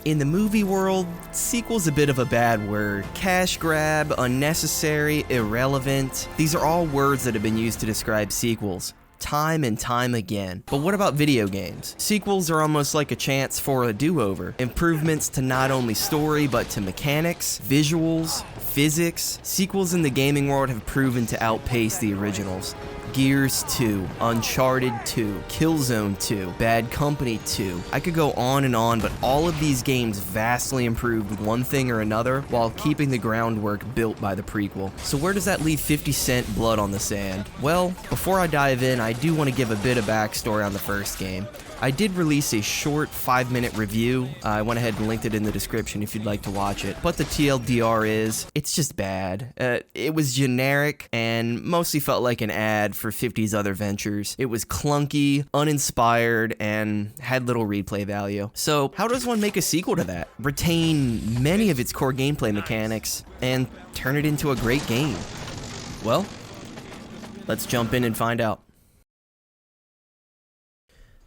In the movie world, sequel's a bit of a bad word. Cash grab, unnecessary, irrelevant. These are all words that have been used to describe sequels. Time and time again. But what about video games? Sequels are almost like a chance for a do-over. Improvements to not only story, but to mechanics, visuals, physics. Sequels in the gaming world have proven to outpace the originals. Gears 2, Uncharted 2, Killzone 2, Bad Company 2. I could go on, but all of these games vastly improved one thing or another while keeping the groundwork built by the prequel. So where does that leave 50 Cent Blood on the Sand? Well, before I dive in, I do want to give a bit of backstory on the first game. I did release a short 5-minute review. I went ahead and linked it in the description if you'd like to watch it. But the TLDR is, it's just bad. It was generic and mostly felt like an ad for 50's other ventures. It was clunky, uninspired, and had little replay value. So how does one make a sequel to that? Retain many of its core gameplay mechanics and turn it into a great game? Well, let's jump in and find out.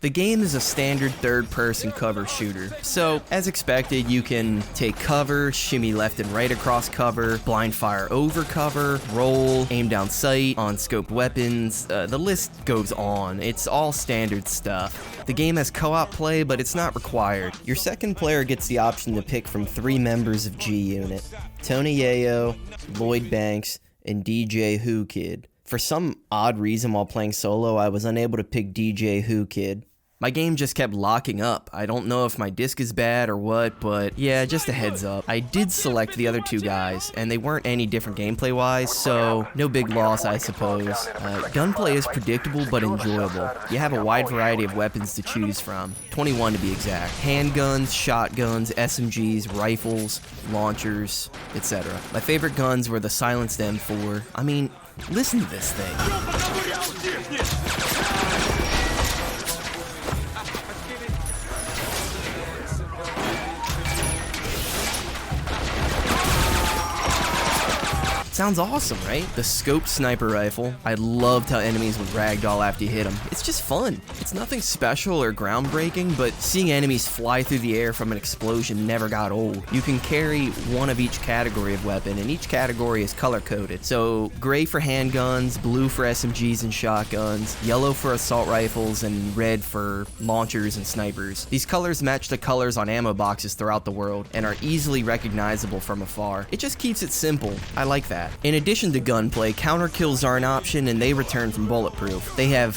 The game is a standard third-person cover shooter, so as expected you can take cover, shimmy left and right across cover, blind fire over cover, roll, aim down sight, on-scope weapons, the list goes on. It's all standard stuff. The game has co-op play, but it's not required. Your second player gets the option to pick from 3 members of G-Unit: Tony Yayo, Lloyd Banks, and DJ Who Kid. For some odd reason while playing solo, I was unable to pick DJ Who Kid. My game just kept locking up. I don't know if my disc is bad or what, but yeah, just a heads up. I did select the other 2 guys, and they weren't any different gameplay-wise, so no big loss, I suppose. Gunplay is predictable but enjoyable. You have a wide variety of weapons to choose from, 21 to be exact. Handguns, shotguns, SMGs, rifles, launchers, etc. My favorite guns were the silenced M4. I mean, listen to this thing. Sounds awesome, right? The scope sniper rifle. I loved how enemies would ragdoll after you hit them. It's just fun. It's nothing special or groundbreaking, but seeing enemies fly through the air from an explosion never got old. You can carry one of each category of weapon, and each category is color-coded. So, gray for handguns, blue for SMGs and shotguns, yellow for assault rifles, and red for launchers and snipers. These colors match the colors on ammo boxes throughout the world, and are easily recognizable from afar. It just keeps it simple. I like that. In addition to gunplay, counter kills are an option and they return from bulletproof. They have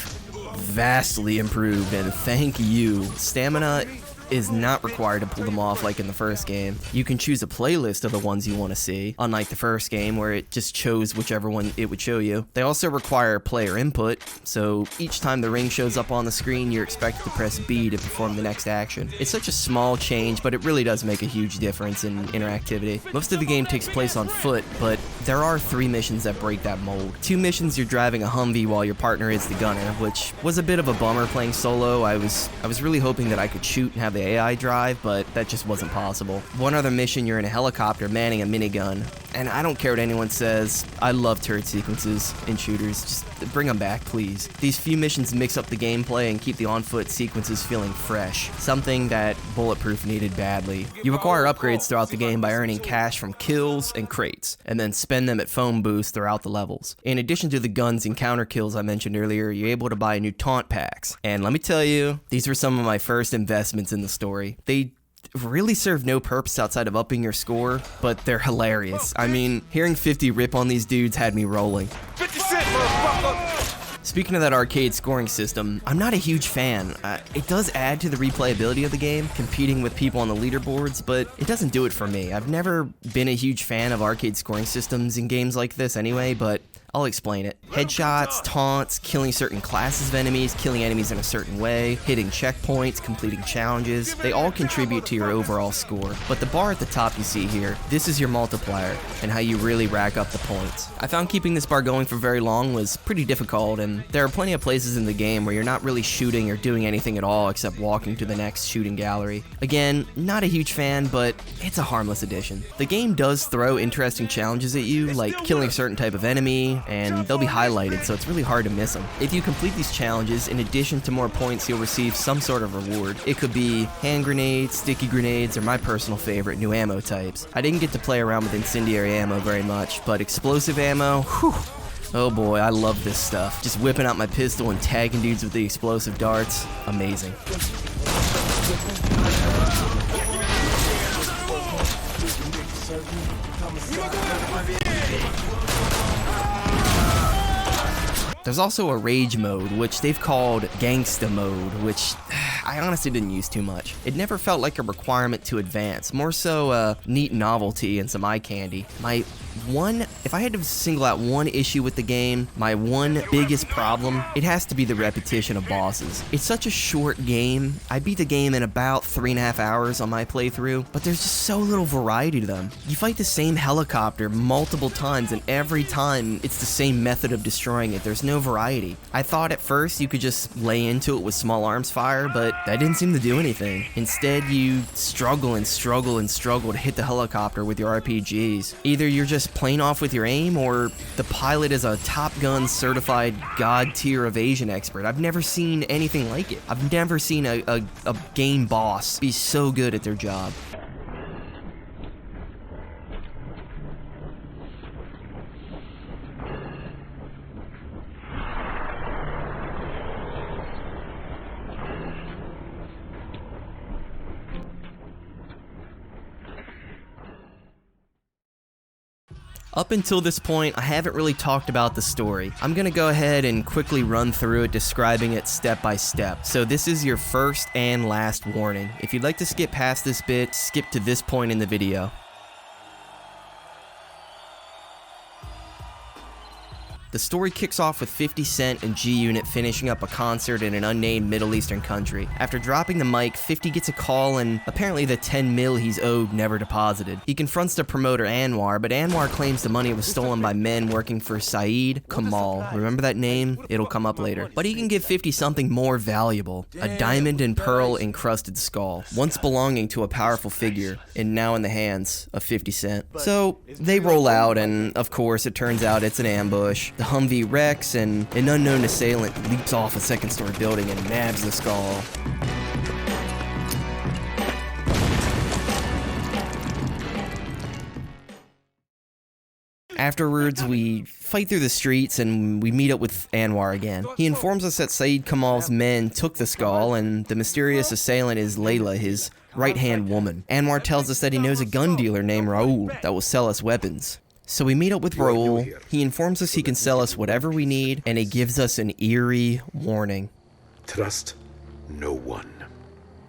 vastly improved, and thank you. Stamina is not required to pull them off like in the first game. You can choose a playlist of the ones you want to see, unlike the first game where it just chose whichever one it would show you. They also require player input, so each time the ring shows up on the screen, you're expected to press B to perform the next action. It's such a small change, but it really does make a huge difference in interactivity. Most of the game takes place on foot, but there are 3 missions that break that mold. 2 missions you're driving a Humvee while your partner is the gunner, which was a bit of a bummer playing solo. I was really hoping that I could shoot and have the AI drive, but that just wasn't possible. One other mission, you're in a helicopter manning a minigun, and I don't care what anyone says, I love turret sequences in shooters. Just bring them back, please. These few missions mix up the gameplay and keep the on-foot sequences feeling fresh, something that Bulletproof needed badly. You acquire upgrades throughout the game by earning cash from kills and crates, and then spend them at phone booths throughout the levels. In addition to the guns and counter kills I mentioned earlier, you're able to buy new taunt packs. And let me tell you, these were some of my first investments in the story. They really serve no purpose outside of upping your score, but they're hilarious. I mean, hearing 50 rip on these dudes had me rolling. 50 Cent, motherfucker! Speaking of that arcade scoring system, I'm not a huge fan. It does add to the replayability of the game, competing with people on the leaderboards, but it doesn't do it for me. I've never been a huge fan of arcade scoring systems in games like this anyway, but I'll explain it. Headshots, taunts, killing certain classes of enemies, killing enemies in a certain way, hitting checkpoints, completing challenges, they all contribute to your overall score. But the bar at the top you see here, this is your multiplier, and how you really rack up the points. I found keeping this bar going for very long was pretty difficult, and there are plenty of places in the game where you're not really shooting or doing anything at all except walking to the next shooting gallery. Again, not a huge fan, but it's a harmless addition. The game does throw interesting challenges at you, like killing a certain type of enemy, and they'll be highlighted, so it's really hard to miss them. If you complete these challenges, in addition to more points, you'll receive some sort of reward. It could be hand grenades, sticky grenades, or my personal favorite, new ammo types. I didn't get to play around with incendiary ammo very much, but explosive ammo, whew. Oh boy, I love this stuff. Just whipping out my pistol and tagging dudes with the explosive darts. Amazing. There's also a rage mode, which they've called gangsta mode, which I honestly didn't use too much. It never felt like a requirement to advance, more so a neat novelty and some eye candy. If I had to single out one issue with the game, my one biggest problem, it has to be the repetition of bosses. It's such a short game. I beat the game in about 3.5 hours on my playthrough, but there's just so little variety to them. You fight the same helicopter multiple times, and every time it's the same method of destroying it. There's no variety. I thought at first you could just lay into it with small arms fire, but that didn't seem to do anything. Instead, you struggle and struggle and struggle to hit the helicopter with your RPGs. Either you're just plain off with your aim, or the pilot is a Top Gun certified god tier evasion expert. I've never seen anything like it. I've never seen a game boss be so good at their job. Up until this point, I haven't really talked about the story. I'm gonna go ahead and quickly run through it, describing it step by step. So this is your first and last warning. If you'd like to skip past this bit, skip to this point in the video. The story kicks off with 50 Cent and G-Unit finishing up a concert in an unnamed Middle Eastern country. After dropping the mic, 50 gets a call and apparently the 10 mil he's owed never deposited. He confronts the promoter Anwar, but Anwar claims the money was stolen by men working for Saeed Kamal. Remember that name? It'll come up later. But he can give 50 something more valuable, a diamond and pearl encrusted skull, once belonging to a powerful figure, and now in the hands of 50 Cent. So they roll out, and of course it turns out it's an ambush. The Humvee wrecks, and an unknown assailant leaps off a second-story building and nabs the skull. Afterwards, we fight through the streets and we meet up with Anwar again. He informs us that Saeed Kamal's men took the skull, and the mysterious assailant is Layla, his right-hand woman. Anwar tells us that he knows a gun dealer named Raul that will sell us weapons. So we meet up with Raul. He informs us he can sell us whatever we need, and he gives us an eerie warning. Trust no one.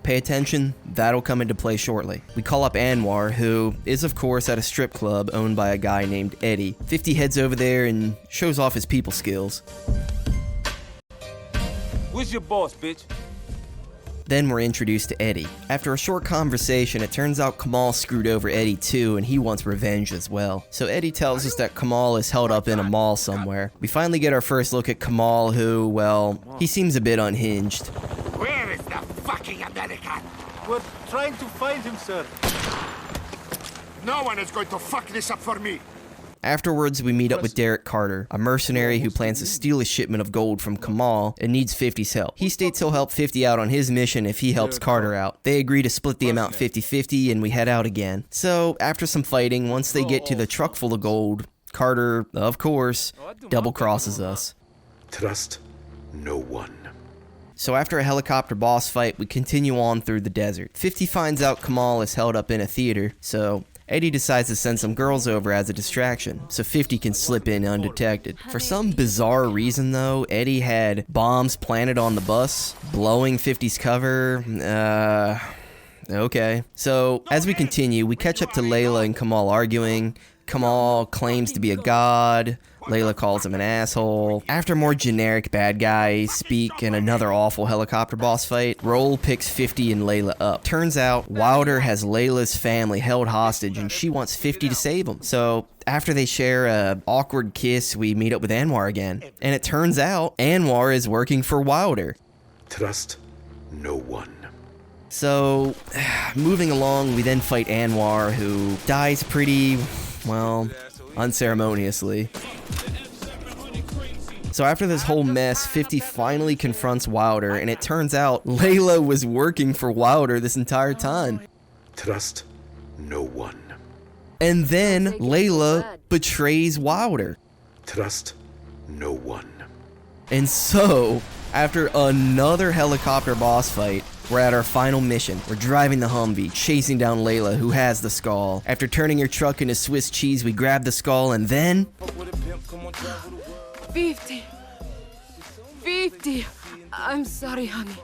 Pay attention, that'll come into play shortly. We call up Anwar, who is of course at a strip club owned by a guy named Eddie. 50 heads over there and shows off his people skills. Where's your boss, bitch? Then we're introduced to Eddie. After a short conversation, it turns out Kamal screwed over Eddie too, and he wants revenge as well. So Eddie tells us that Kamal is held up in a mall somewhere. We finally get our first look at Kamal, who, well, he seems a bit unhinged. Where is the fucking American? We're trying to find him, sir. No one is going to fuck this up for me. Afterwards, we meet up with Derek Carter, a mercenary who plans to steal a shipment of gold from Kamal and needs 50's help. He states he'll help 50 out on his mission if he helps Carter out. They agree to split the amount 50-50 and we head out again. So, after some fighting, once they get to the truck full of gold, Carter, of course, double crosses us. Trust no one. So after a helicopter boss fight, we continue on through the desert. 50 finds out Kamal is held up in a theater, so Eddie decides to send some girls over as a distraction, so 50 can slip in undetected. For some bizarre reason though, Eddie had bombs planted on the bus, blowing 50's cover. Okay. So, as we continue, we catch up to Layla and Kamal arguing. Kamal claims to be a god. Layla calls him an asshole. After more generic bad guys speak and another awful helicopter boss fight, Raul picks 50 and Layla up. Turns out, Wilder has Layla's family held hostage and she wants 50 to save them. So, after they share a awkward kiss, we meet up with Anwar again. And it turns out, Anwar is working for Wilder. Trust no one. So, moving along, we then fight Anwar, who dies pretty, well, unceremoniously. So after this whole mess, 50 finally confronts Wilder, and it turns out Layla was working for Wilder this entire time. Trust no one. And then Layla betrays Wilder. Trust no one. And so, after another helicopter boss fight, we're at our final mission. We're driving the Humvee, chasing down Layla, who has the skull. After turning her truck into Swiss cheese, we grab the skull, and then... 50. 50. I'm sorry, honey.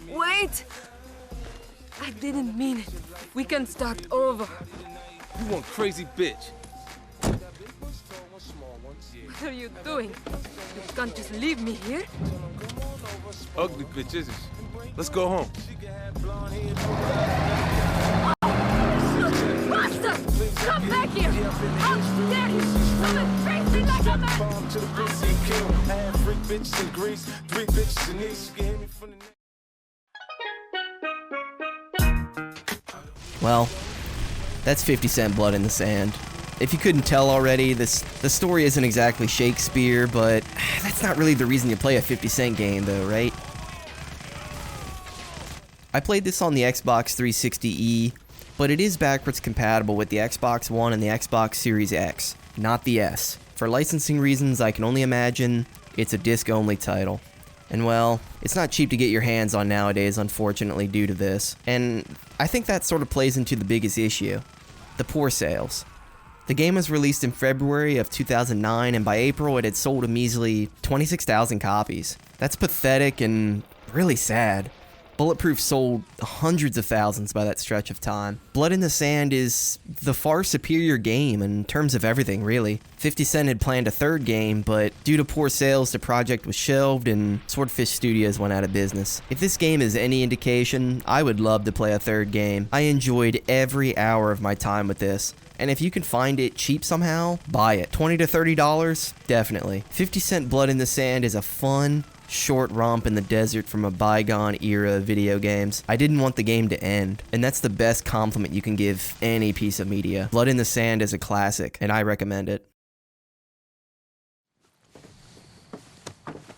Wait! I didn't mean it. We can start over. You one crazy bitch. What are you doing? You can't just leave me here. Ugly bitch, isn't she? Let's go home. Bastard! Come back here! How dare you! Come and face me like a man! Well, that's 50 Cent Blood in the Sand. If you couldn't tell already, the story isn't exactly Shakespeare, but that's not really the reason you play a 50 Cent game though, right? I played this on the Xbox 360e, but it is backwards compatible with the Xbox One and the Xbox Series X, not the S. For licensing reasons, I can only imagine it's a disc-only title. And well, it's not cheap to get your hands on nowadays, unfortunately, due to this. And I think that sort of plays into the biggest issue: the poor sales. The game was released in February of 2009, and by April it had sold a measly 26,000 copies. That's pathetic and really sad. Bulletproof sold hundreds of thousands by that stretch of time. Blood in the Sand is the far superior game in terms of everything, really. 50 Cent had planned a third game, but due to poor sales, the project was shelved and Swordfish Studios went out of business. If this game is any indication, I would love to play a third game. I enjoyed every hour of my time with this. And if you can find it cheap somehow, buy it. $20 to $30? Definitely. 50 Cent Blood in the Sand is a fun, short romp in the desert from a bygone era of video games. I didn't want the game to end, and that's the best compliment you can give any piece of media. Blood in the Sand is a classic, and I recommend it.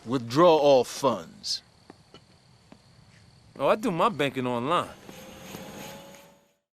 Withdraw all funds. Oh, I do my banking online.